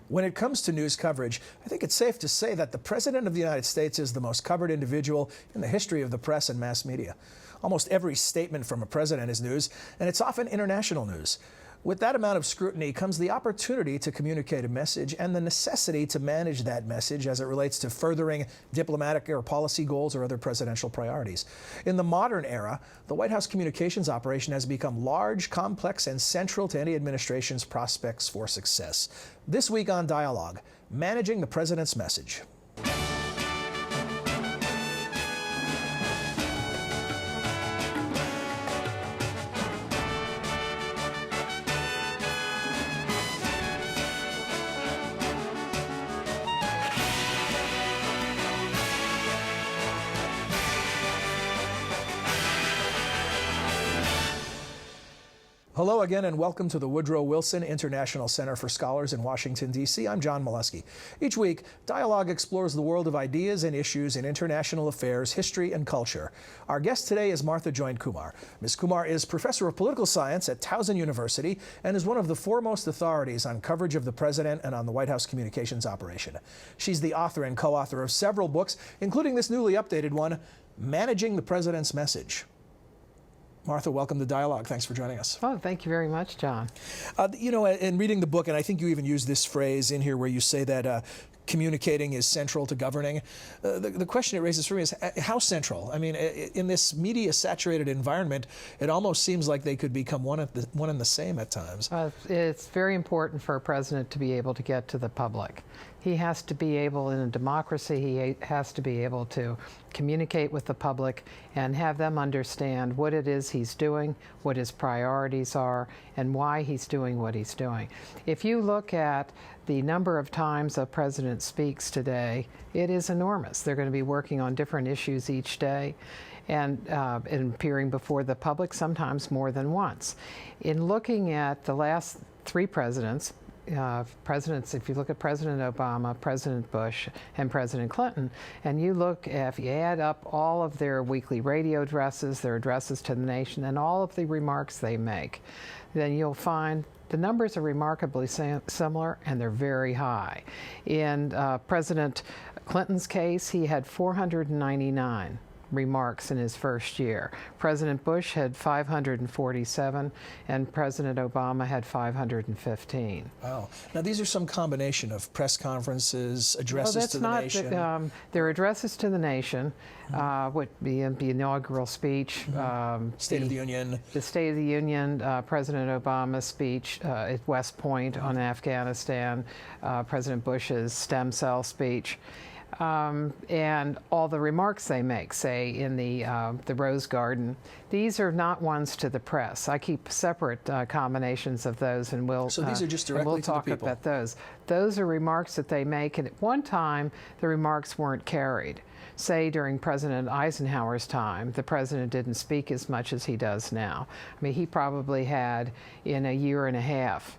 When it comes to news coverage, I think it's safe to say that the President of the United States is the most covered individual in the history of the press and mass media. Almost every statement from a president is news, and it's often international news. With that amount of scrutiny comes the opportunity to communicate a message and the necessity to manage that message as it relates to furthering diplomatic or policy goals or other presidential priorities. In the modern era, the White House communications operation has become large, complex, and central to any administration's prospects for success. This week on Dialogue, managing the president's message. Hello again and welcome to the Woodrow Wilson International Center for Scholars in Washington, D.C. I'm John Molesky. Each week, Dialogue explores the world of ideas and issues in international affairs, history, and culture. Our guest today is Martha Join Kumar. Ms. Kumar is professor of political science at Towson University and is one of the foremost authorities on coverage of the president and on the White House communications operation. She's the author and co-author of several books, including this newly updated one, Managing the President's Message. Martha, welcome to Dialogue. Thanks for joining us. Oh, thank you very much, John. In reading the book, and I think you even use this phrase in here where you say that communicating is central to governing. The question it raises for me is how central? I mean, in this media-saturated environment, it almost seems like they could become one and the same at times. It's very important for a president to be able to get to the public. He has to be able, in a democracy, he has to be able to communicate with the public and have them understand what it is he's doing, what his priorities are, and why he's doing what he's doing. If you look at the number of times a president speaks today, it is enormous. They're going to be working on different issues each day and appearing before the public, sometimes more than once. In looking at the last three presidents, if you look at President Obama, President Bush, and President Clinton, and you look, if you add up all of their weekly radio addresses, their addresses to the nation, and all of the remarks they make, then you'll find the numbers are remarkably similar, and they're very high. In President Clinton's case, he had 499 remarks in his first year. President Bush had 547, and President Obama had 515. Wow. Now, these are some combination of press conferences, addresses to the nation. They're addresses to the nation, would be the inaugural speech. State of the Union. The State of the Union, President Obama's speech at West Point on Afghanistan, President Bush's stem cell speech. And all the remarks they make, say in the Rose Garden, these are not ones to the press. I keep separate combinations of those, and so these are just directly to the people. We'll talk about those. Those are remarks that they make, and at one time the remarks weren't carried. Say during President Eisenhower's time, the president didn't speak as much as he does now. I mean, he probably had in a year and a half.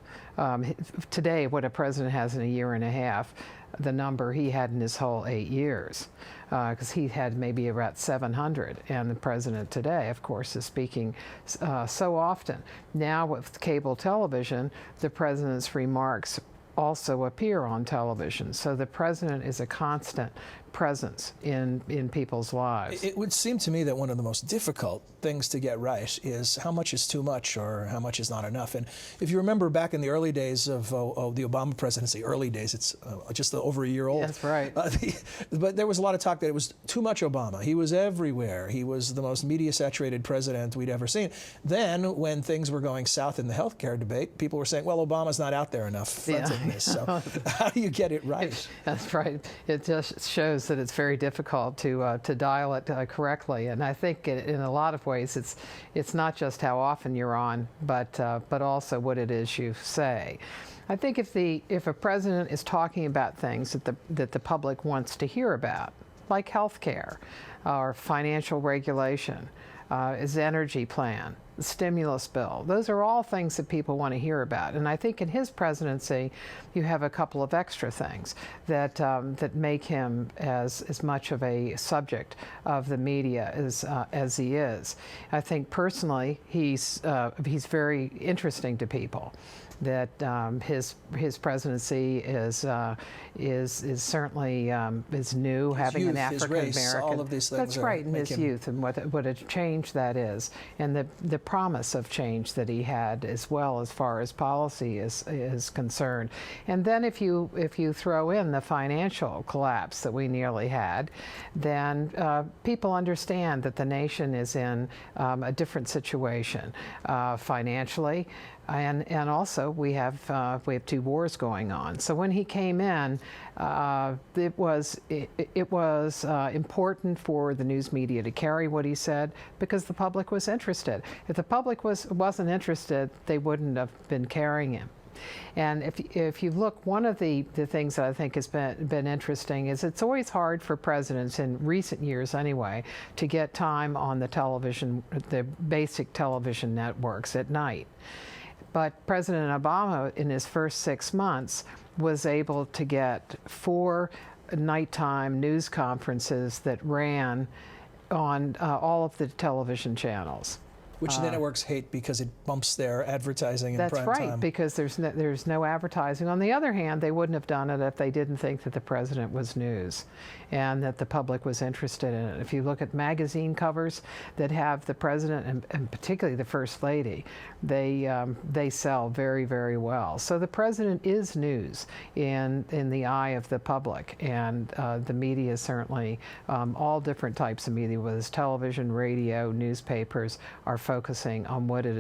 Today, what a president has in a year and a half, the number he had in his whole 8 years, because he had maybe about 700, and the president today, of course, is speaking so often. Now with cable television, the president's remarks also appear on television, so the president is a constant presence in people's lives. It would seem to me that one of the most difficult things to get right is how much is too much or how much is not enough. And if you remember back in the early days of the Obama presidency, early days, it's just over a year old. That's right. But there was a lot of talk that it was too much Obama. He was everywhere. He was the most media-saturated president we'd ever seen. Then when things were going south in the healthcare debate, people were saying, well, Obama's not out there enough fronting this. So how do you get it right? That's right. It just shows that it's very difficult to dial it correctly, and I think in a lot of ways it's not just how often you're on, but also what it is you say. I think if a president is talking about things that the public wants to hear about, like health care or financial regulation, his energy plan, the stimulus bill. Those are all things that people want to hear about. And I think in his presidency, you have a couple of extra things that that make him as much of a subject of the media as he is. I think personally, he's very interesting to people. that his presidency is certainly is new, having youth, an African his race, American. all of these things That's right, and his youth, and what a change that is, and the promise of change that he had as well as far as policy is concerned. And then if you throw in the financial collapse that we nearly had, then people understand that the nation is in a different situation financially. And also we have 2 wars going on. So when he came in, it was important for the news media to carry what he said because the public was interested. If the public wasn't interested, they wouldn't have been carrying him. And if you look, one of the things that I think has been interesting is it's always hard for presidents, in recent years anyway, to get time on the television, the basic television networks at night. But President Obama, in his first 6 months, was able to get 4 nighttime news conferences that ran on all of the television channels. Which the networks hate because it bumps their advertising in prime time. That's right, because there's no advertising. On the other hand, they wouldn't have done it if they didn't think that the president was news and that the public was interested in it. If you look at magazine covers that have the president and particularly the First Lady, they sell very, very well. So the president is news in the eye of the public, and the media certainly, all different types of media, whether it's television, radio, newspapers, are focusing on what he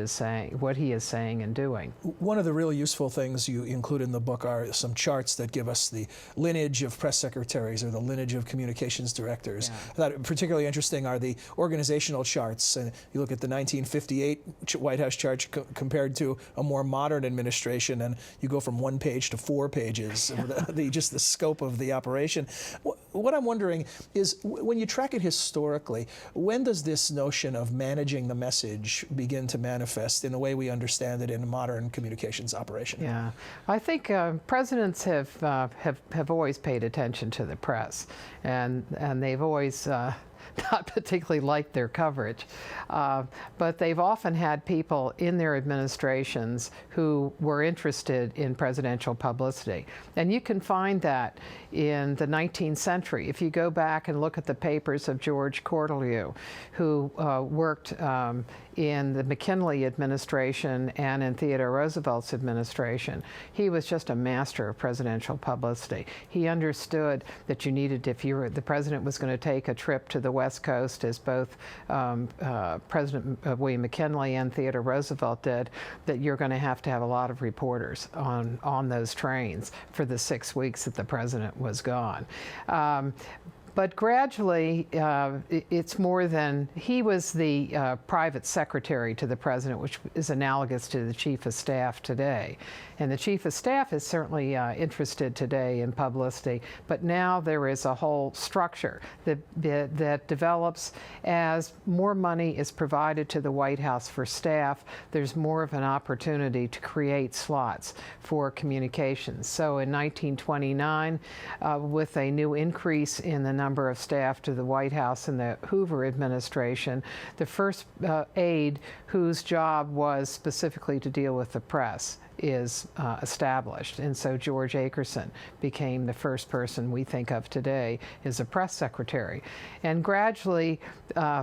is saying and doing. One of the really useful things you include in the book are some charts that give us the lineage of press secretaries or the lineage of communications directors. Yeah. I thought particularly interesting are the organizational charts. And you look at the 1958 White House chart compared to a more modern administration, and you go from 1 page to 4 pages, just the scope of the operation. What I'm wondering is, when you track it historically, when does this notion of managing the message begin to manifest in the way we understand it in a modern communications operation? Yeah, I think presidents have always paid attention to the press, and they've always not particularly liked their coverage, but they've often had people in their administrations who were interested in presidential publicity. And you can find that in the 19th century. If you go back and look at the papers of George Cortelyou, who worked in the McKinley administration and in Theodore Roosevelt's administration, he was just a master of presidential publicity. He understood that you needed, if the president was going to take a trip to the West Coast, as both President William McKinley and Theodore Roosevelt did, that you're going to have a lot of reporters on those trains for the 6 weeks that the president was gone. But gradually, it's more than, he was the private secretary to the president, which is analogous to the chief of staff today. And the chief of staff is certainly interested today in publicity, but now there is a whole structure that develops as more money is provided to the White House for staff. There's more of an opportunity to create slots for communications. So in 1929, with a new increase in the number of staff to the White House in the Hoover administration, the first aide whose job was specifically to deal with the press is established. And so George Akerson became the first person we think of today as a press secretary. And gradually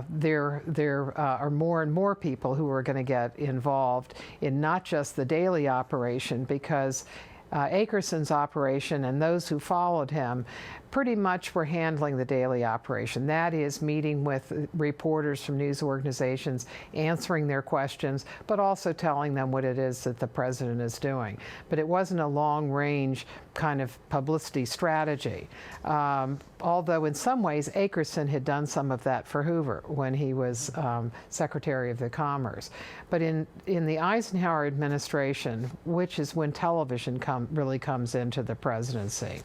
there are more and more people who are going to get involved in not just the daily operation, because Akerson's operation and those who followed him pretty much were handling the daily operation. That is, meeting with reporters from news organizations, answering their questions, but also telling them what it is that the president is doing. But it wasn't a long-range kind of publicity strategy. Although in some ways Akerson had done some of that for Hoover when he was Secretary of the Commerce. But in the Eisenhower administration, which is when television really comes into the presidency,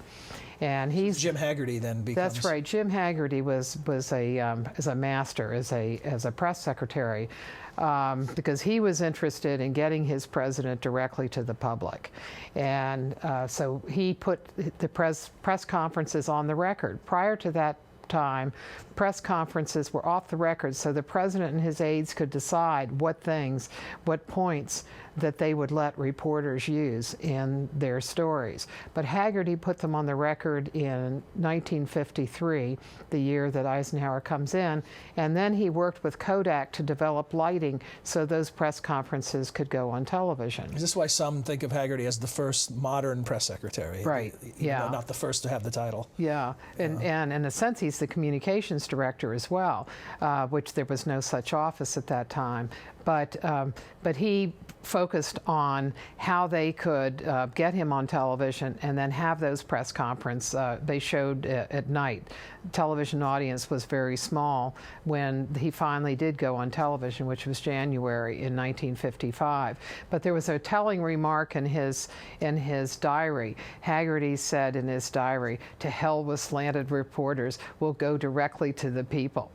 and he's Jim Haggerty then becomes. That's right. Jim Haggerty was a master as a press secretary, because he was interested in getting his president directly to the public, and so he put the press conferences on the record. Prior to that time, press conferences were off the record, so the president and his aides could decide what points that they would let reporters use in their stories. But Haggerty put them on the record in 1953, the year that Eisenhower comes in, and then he worked with Kodak to develop lighting so those press conferences could go on television. Is this why some think of Haggerty as the first modern press secretary? Right, yeah. Not the first to have the title. Yeah, and in a sense he's the communications director as well, which there was no such office at that time. But he focused on how they could get him on television and then have those press conferences. They showed at night. The television audience was very small when he finally did go on television, which was January in 1955. But there was a telling remark in his diary. Haggerty said in his diary, "To hell with slanted reporters, we'll go directly to the people."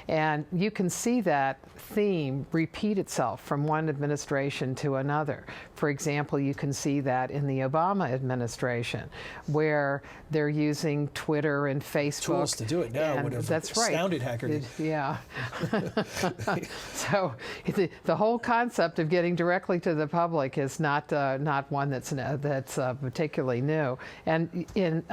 And you can see that theme repeat itself from one administration to another. For example, you can see that in the Obama administration, where they're using Twitter and Facebook. Tools to do it now would have astounded Haggerty. Yeah. So the whole concept of getting directly to the public is not one that's particularly new. And in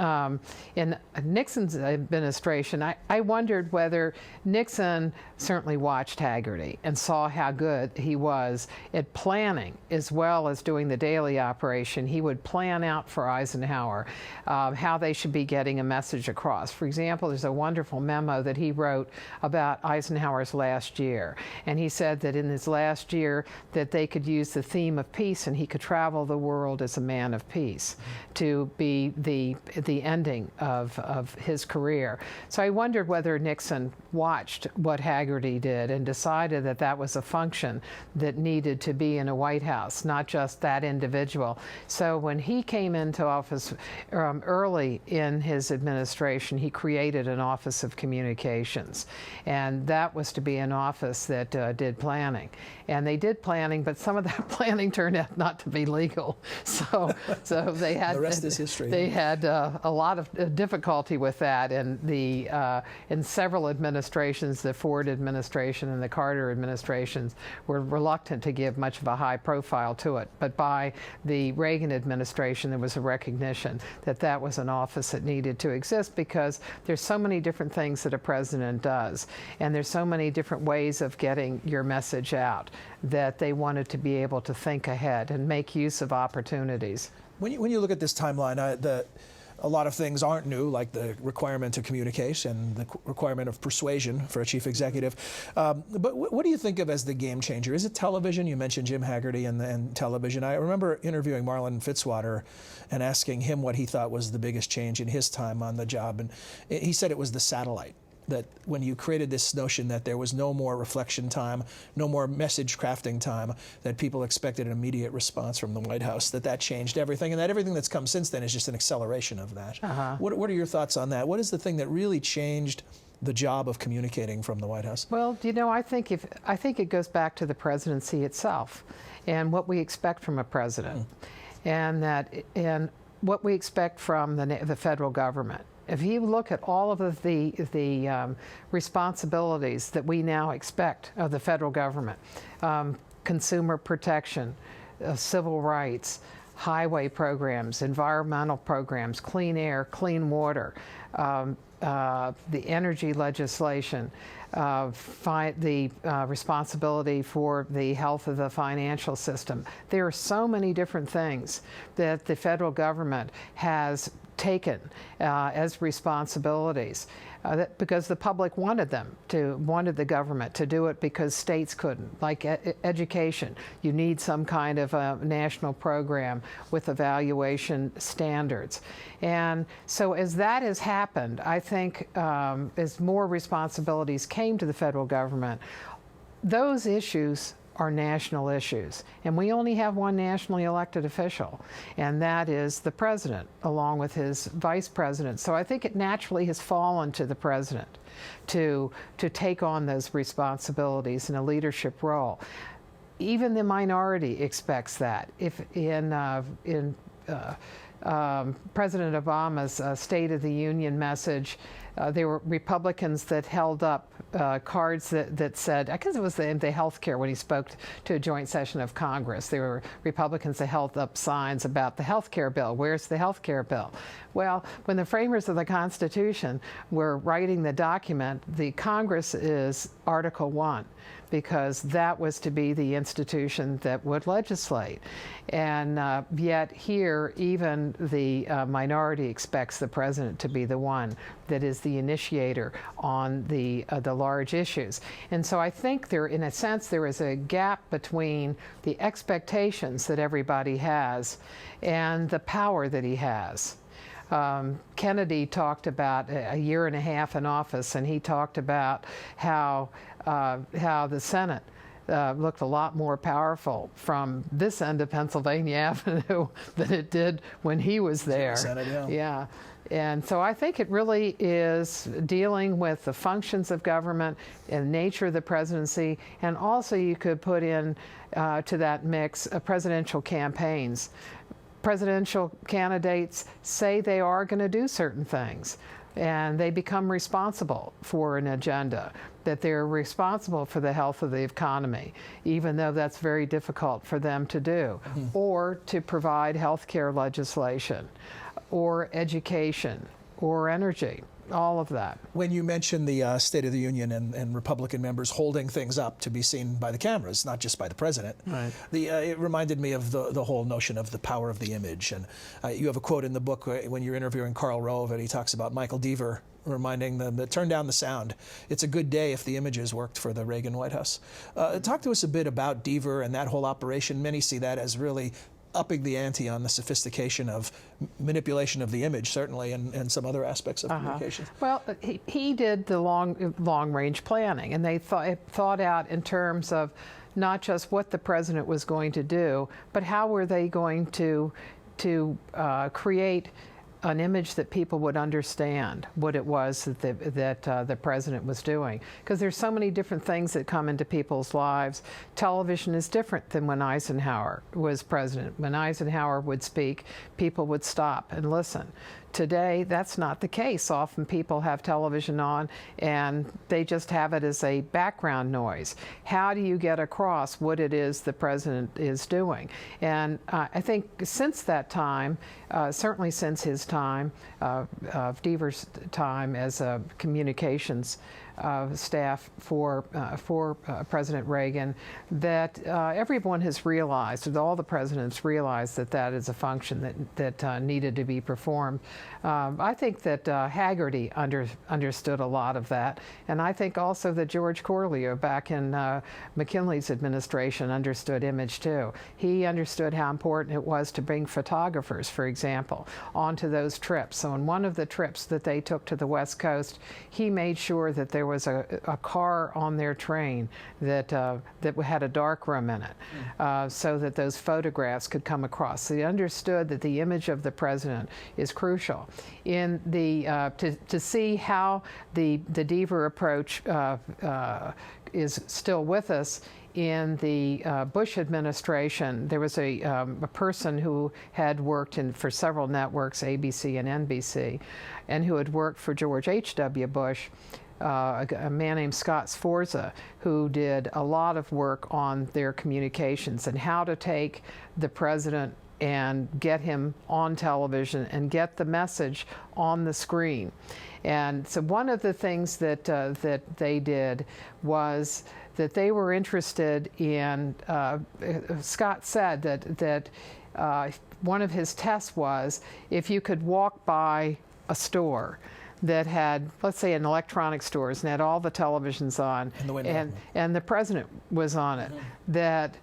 Nixon's administration, I wondered whether Nixon certainly watched Haggerty and saw how good he was at planning as well as doing the daily operation. He would plan out for Eisenhower how they should be getting a message across. For example, there's a wonderful memo that he wrote about Eisenhower's last year. And he said that in his last year that they could use the theme of peace and he could travel the world as a man of peace to be the ending of his career. So I wondered whether Nixon watched what Haggerty did and decided that that was a function that needed to be in a White House, not just that individual. So when he came into office early in his administration, he created an Office of Communications. And that was to be an office that did planning. And they did planning, but some of that planning turned out not to be legal. So they had the rest is history. They had a lot of difficulty with that, and in several administrations, the Ford administration and the Carter administrations were reluctant to give much of a high profile to it. But by the Reagan administration, there was a recognition that that was an office that needed to exist because there's so many different things that a president does, and there's so many different ways of getting your message out that they wanted to be able to think ahead and make use of opportunities. When you look at this timeline, a lot of things aren't new, like the requirement to communicate and the requirement of persuasion for a chief executive. But what do you think of as the game changer? Is it television? You mentioned Jim Haggerty and television. I remember interviewing Marlon Fitzwater and asking him what he thought was the biggest change in his time on the job. And he said it was the satellite. That when you created this notion that there was no more reflection time, no more message crafting time, that people expected an immediate response from the White House, that changed everything, and that everything that's come since then is just an acceleration of that. What are your thoughts on that? What is the thing that really changed the job of communicating from the White House? Well, you know, I think it goes back to the presidency itself and what we expect from a president, and what we expect from the federal government. If you look at all of the responsibilities that we now expect of the federal government, consumer protection, civil rights, highway programs, environmental programs, clean air, clean water, the energy legislation, the responsibility for the health of the financial system. There are so many different things that the federal government has taken as responsibilities because the public wanted the government to do it because states couldn't. Like education, you need some kind of a national program with evaluation standards. And so as that has happened, I think as more responsibilities came to the federal government, those issues are national issues. And we only have one nationally elected official, and that is the president, along with his vice president. So I think it naturally has fallen to the president to take on those responsibilities in a leadership role. Even the minority expects that. If in President Obama's State of the Union message, there were Republicans that held up cards that said, I guess it was the health care when he spoke to a joint session of Congress. There were Republicans that held up signs about the health care bill. Where's the health care bill? Well, when the framers of the Constitution were writing the document, the Congress is Article 1, because that was to be the institution that would legislate. And yet here, even the minority expects the president to be the one that is the initiator on the large issues. And so I think there, in a sense, there is a gap between the expectations that everybody has and the power that he has. Kennedy talked about a year and a half in office, and he talked about how the Senate looked a lot more powerful from this end of Pennsylvania Avenue than it did when he was there. Senate, yeah. Yeah. And so I think it really is dealing with the functions of government and nature of the presidency, and also you could put in to that mix presidential campaigns. Presidential candidates say they are going to do certain things, and they become responsible for an agenda, that they're responsible for the health of the economy, even though that's very difficult for them to do, or to provide health care legislation, or education, or energy. All of that. When you mentioned the State of the Union and Republican members holding things up to be seen by the cameras, not just by the president, right. It reminded me of the whole notion of the power of the image. And you have a quote in the book when you're interviewing Karl Rove, and he talks about Michael Deaver reminding them to turn down the sound. It's a good day if the images worked for the Reagan White House. Talk to us a bit about Deaver and that whole operation. Many see that as really upping the ante on the sophistication of manipulation of the image, certainly, and some other aspects of communication. Well, he did the long-range planning, and they thought out in terms of not just what the president was going to do, but how were they going to create an image that people would understand what it was that the president was doing. Because there's so many different things that come into people's lives. Television is different than when Eisenhower was president. When Eisenhower would speak, people would stop and listen. Today, that's not the case. Often people have television on and they just have it as a background noise. How do you get across what it is the president is doing? And I think since that time, certainly since his time, of Deaver's time as a communications staff for President Reagan, that everyone has realized, all the presidents realized that that is a function that needed to be performed. I think that Haggerty understood a lot of that, and I think also that George Corleone back in McKinley's administration understood image too. He understood how important it was to bring photographers, for example, onto those trips. So in one of the trips that they took to the West Coast, he made sure that there was a car on their train that had a dark room in it, so that those photographs could come across. So he understood that the image of the president is crucial. In the to see how the Deaver approach is still with us. In the Bush administration, there was a person who had worked for several networks, ABC and NBC, and who had worked for George H.W. Bush, a man named Scott Sforza, who did a lot of work on their communications and how to take the president and get him on television and get the message on the screen. And so one of the things that they did was that they were interested in, Scott said that one of his tests was if you could walk by a store that had, let's say, an electronics stores and had all the televisions on, and the president was on it, that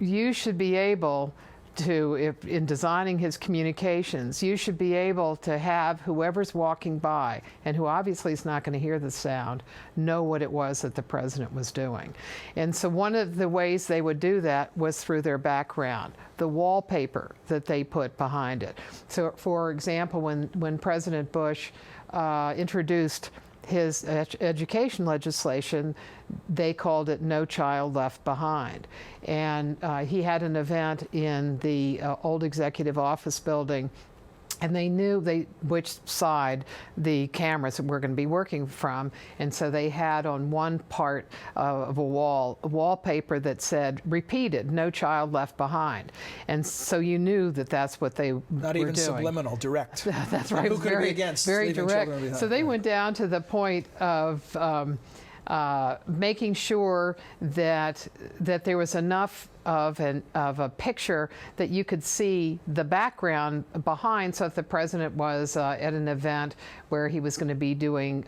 you should be able to, if in designing his communications, you should be able to have whoever's walking by, and who obviously is not going to hear the sound, know what it was that the president was doing. And so one of the ways they would do that was through their background, the wallpaper that they put behind it. So, for example, when President Bush introduced his education legislation, they called it No Child Left Behind. And he had an event in the old executive office building And they knew which side the cameras were going to be working from, and so they had on one part of a wallpaper that said, repeated, no child left behind. And so you knew that that's what they were doing. Not even subliminal, direct. That's right. Who could be against very leaving direct. children behind? So they went down to the point of making sure that there was enough of a picture that you could see the background behind. So if the president was at an event where he was going to be doing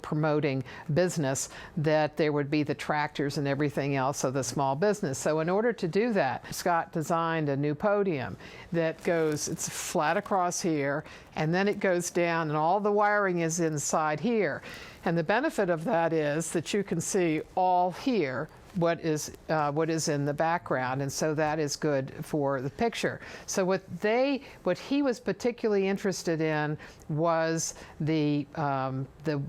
promoting business, that there would be the tractors and everything else of the small business. So in order to do that, Scott designed a new podium that it's flat across here, and then it goes down, and all the wiring is inside here. And the benefit of that is that you can see all here what is in the background, and so that is good for the picture. So what he was particularly interested in was the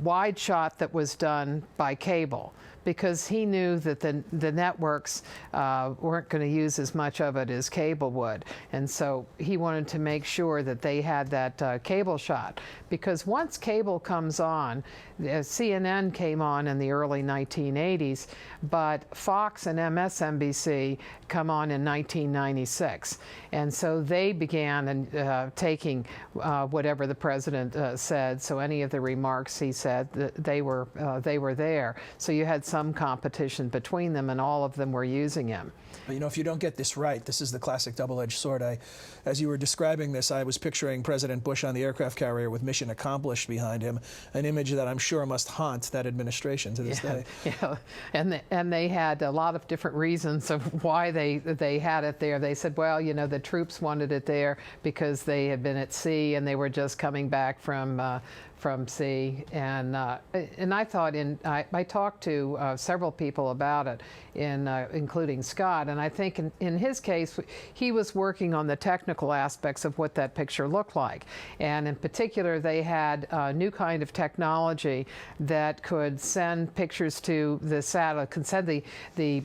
wide shot that was done by cable, because he knew that the networks weren't going to use as much of it as cable would. And so he wanted to make sure that they had that cable shot. Because once cable comes on, CNN came on in the early 1980s, but Fox and MSNBC come on in 1996. And so they began taking whatever the president said. So any of the remarks he said, they were there. So you had some competition between them, and all of them were using him. But you know, if you don't get this right, this is the classic double-edged sword. As you were describing this, I was picturing President Bush on the aircraft carrier with mission accomplished behind him, an image that I'm sure must haunt that administration to this day. Yeah, and they had a lot of different reasons of why they had it there. They said, well, you know, the troops wanted it there because they had been at sea and they were just coming back from sea, and I thought I talked to several people about it, including Scott, and I think in his case he was working on the technical aspects of what that picture looked like, and in particular they had a new kind of technology that could send pictures to the satellite, could send the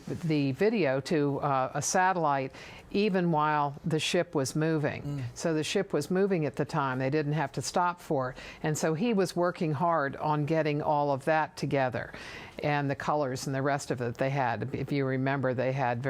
video to a satellite even while the ship was moving. So the ship was moving at the time. They didn't have to stop for it. And so he was working hard on getting all of that together. And the colors and the rest of it they had. If you remember, they had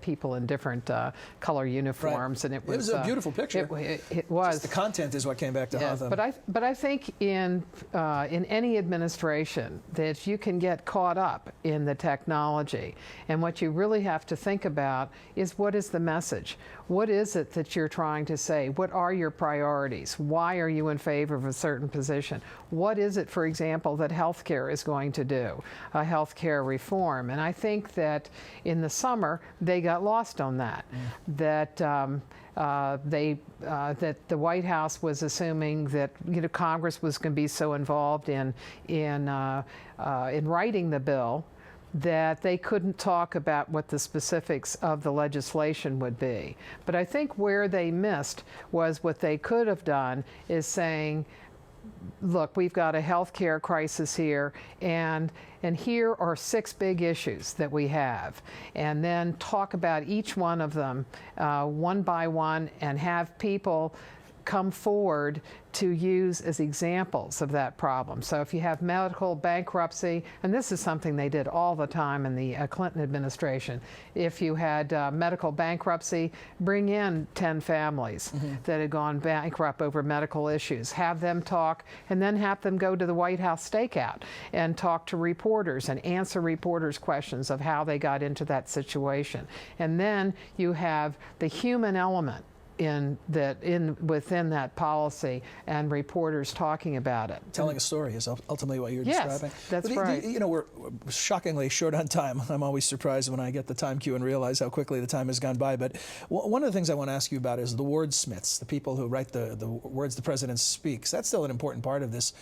people in different color uniforms, right. And it was a beautiful picture. It was. Just the content is what came back to haunt them. But I think in any administration that you can get caught up in the technology, and what you really have to think about is, what is the message? What is it that you're trying to say? What are your priorities? Why are you in favor of a certain position? What is it, for example, that healthcare is going to do? A healthcare reform. And I think that in the summer they got lost on that. That that the White House was assuming that Congress was going to be so involved in writing the bill that they couldn't talk about what the specifics of the legislation would be. But I think where they missed was, what they could have done is saying, look, we've got a health care crisis here, and here are 6 big issues that we have, and then talk about each one of them one by one, and have people come forward to use as examples of that problem. So if you have medical bankruptcy, and this is something they did all the time in the Clinton administration, if you had medical bankruptcy, bring in 10 families that had gone bankrupt over medical issues, have them talk, and then have them go to the White House stakeout and talk to reporters and answer reporters' questions of how they got into that situation. And then you have the human element within that policy, and reporters talking about it. Telling a story is ultimately what you're describing. Yes, that's right. You know, we're shockingly short on time. I'm always surprised when I get the time cue and realize how quickly the time has gone by. But one of the things I want to ask you about is the wordsmiths, the people who write the words the president speaks. That's still an important part of this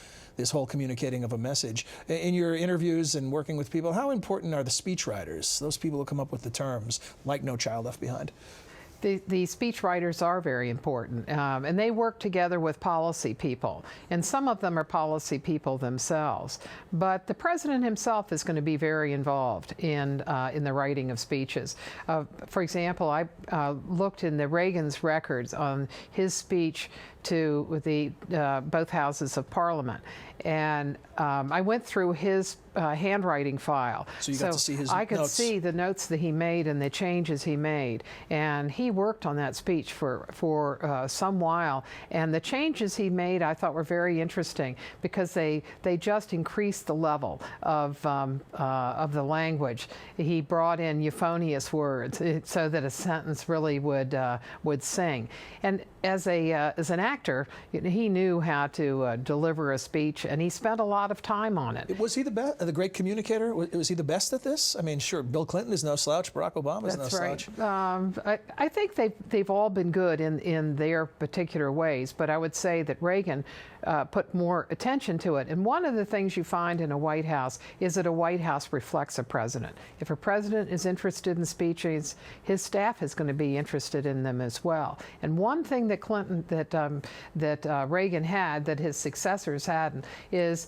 whole communicating of a message. In your interviews and working with people, how important are the speechwriters, those people who come up with the terms, like No Child Left Behind? The speechwriters are very important, and they work together with policy people, and some of them are policy people themselves. But the president himself is going to be very involved in the writing of speeches. For example, I looked in the Reagan's records on his speech to the both houses of Parliament, and I went through his handwriting file. So you got to see his I could notes. see the notes that he made and the changes he made, and he worked on that speech for some while. And the changes he made, I thought, were very interesting because they just increased the level of the language. He brought in euphonious words so that a sentence really would sing. And as an actor, he knew how to deliver a speech, and he spent a lot of time on it. Was he the great communicator? Was he the best at this? I mean, sure, Bill Clinton is no slouch. Barack Obama is no slouch. I think they've all been good in their particular ways, but I would say that Reagan put more attention to it. And one of the things you find in a White House is that a White House reflects a president. If a president is interested in speeches, his staff is going to be interested in them as well. And one thing that Reagan had that his successors hadn't is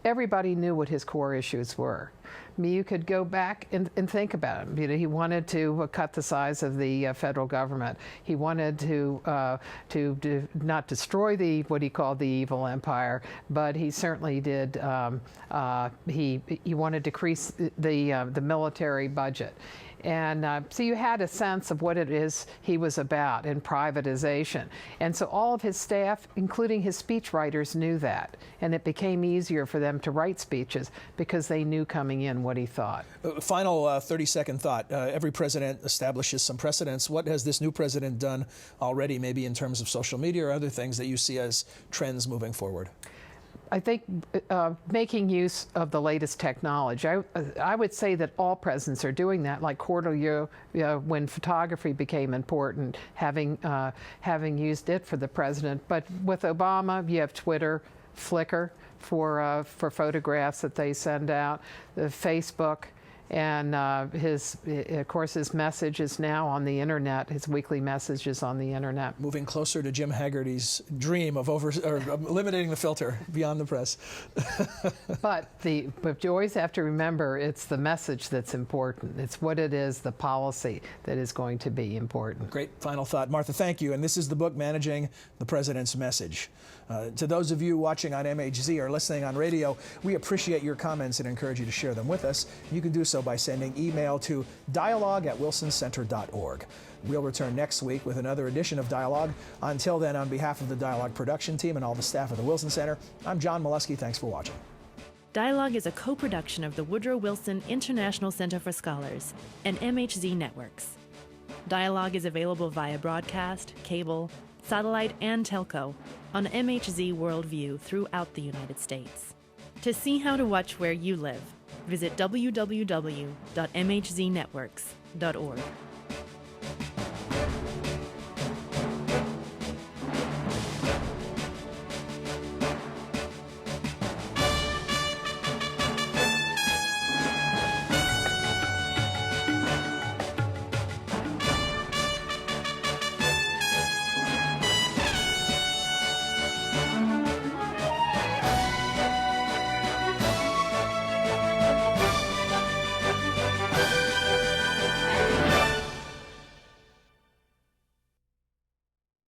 everybody knew what his core issues were. I mean, you could go back and think about him. You know, he wanted to cut the size of the federal government. He wanted to not destroy what he called the evil empire, but he certainly did. He wanted to decrease the military budget. And so you had a sense of what it is he was about in privatization. And so all of his staff, including his speechwriters, knew that. And it became easier for them to write speeches because they knew coming in what he thought. Final 30-second thought. Every president establishes some precedents. What has this new president done already, maybe in terms of social media or other things that you see as trends moving forward? I think making use of the latest technology. I would say that all presidents are doing that, like Cordelia, when photography became important, having used it for the president. But with Obama, you have Twitter, Flickr for photographs that they send out, Facebook. And of course, his message is now on the internet. His weekly message is on the internet. Moving closer to Jim Haggerty's dream of eliminating the filter beyond the press. But you always have to remember, it's the message that's important. It's what it is, the policy, that is going to be important. Great final thought, Martha. Thank you. And this is the book, Managing the President's Message. To those of you watching on MHZ or listening on radio, we appreciate your comments and encourage you to share them with us. You can do so by sending email to dialogue@wilsoncenter.org. We'll return next week with another edition of Dialogue. Until then, on behalf of the Dialogue production team and all the staff of the Wilson Center, I'm John Molesky. Thanks for watching. Dialogue is a co-production of the Woodrow Wilson International Center for Scholars and MHZ Networks. Dialogue is available via broadcast, cable, satellite, and telco on MHZ Worldview throughout the United States. To see how to watch where you live, visit www.mhznetworks.org.